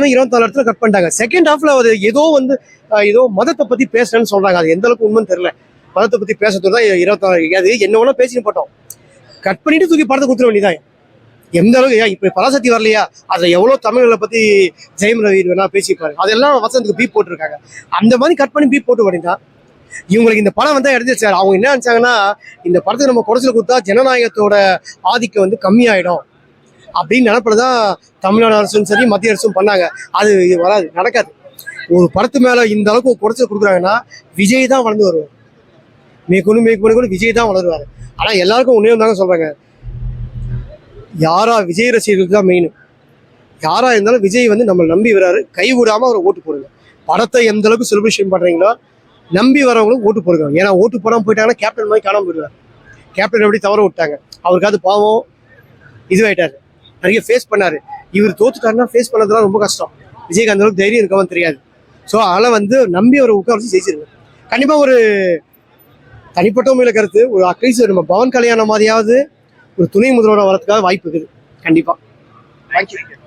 24 இடத்துல கட் பண்ணிட்டாங்க. செகண்ட் ஹாஃப்ல அது ஏதோ மதத்தை பத்தி பேசுறேன்னு சொல்றாங்க. அது எந்த அளவுக்கு உண்மைன்னு தெரியல. மதத்தை பத்தி பேசுறது தான் 24 அது என்ன வேணா பேசிட்டு போட்டோம். கட் பண்ணிட்டு தூக்கி படத்தை கொடுத்துட வேண்டியதான். எந்த அளவுக்கு இப்ப பராசக்தி வரலையா, அதுல எவ்வளவு தமிழ்களை பத்தி ஜெயம் ரவி வேணா பேசிப்பாரு. அதெல்லாம் வசந்துக்கு பீப் போட்டுருக்காங்க. அந்த மாதிரி கட் பண்ணி பீப் போட்டு பண்ணிட்டா இவங்களுக்கு இந்த படம் வந்தா எடுத்துச்சு. அவங்க என்ன நினைச்சாங்கன்னா, இந்த படத்துக்கு நம்ம குறைச்சல் கொடுத்தா ஜனநாயகத்தோட ஆதிக்கம் கம்மியாயிடும் அப்படின்னு நினைப்பதான் தமிழ்நாடு அரசும் சரி மத்திய அரசும் பண்ணாங்க. அது வராது, நடக்காது. ஒரு படத்து மேல இந்த அளவுக்கு குறைச்சல் கொடுக்குறாங்கன்னா விஜய் தான் வளர்ந்து வருவார். மேற்கொண்டு விஜய் தான் வளருவாரு. ஆனா எல்லாருக்கும் உண்மையும் தாங்க சொல்றாங்க, யாரா விஜய் ரசிகர்களுக்கு தான் மெயின். யாரா இருந்தாலும் விஜய் நம்ம நம்பி வராரு, கைவிடாம அவரை ஓட்டு போடுங்க. படத்தை எந்த அளவுக்கு செலிப்ரேஷன் பண்றீங்களோ நம்பி வரவங்களும் ஓட்டு போடுங்க. ஏன்னா ஓட்டு போடாம போயிட்டாங்கன்னா கேப்டன் மாதிரி காணாம போயிடுவார். கேப்டன் எப்படி தவற விட்டாங்க, அவருக்காவது பாவம் இதுவாயிட்டாரு, நிறைய ஃபேஸ் பண்ணாரு. இவர் தோத்துட்டாருன்னா ஃபேஸ் பண்ணதுலாம் ரொம்ப கஷ்டம். விஜய்க்கு அந்த அளவுக்கு தைரியம் இருக்கவும் தெரியாது. ஸோ அதனால நம்பி அவரை உட்கார வச்சு ஜெயிச்சிருங்க. கண்டிப்பா ஒரு தனிப்பட்ட முறையில கருத்து, ஒரு அட்லீஸ்ட் நம்ம பவன் கல்யாணம் மாதிரியாவது ஒரு துணை முதல்வராக வரதுக்காக வாய்ப்பு இருக்குது. கண்டிப்பா. தேங்க்யூ.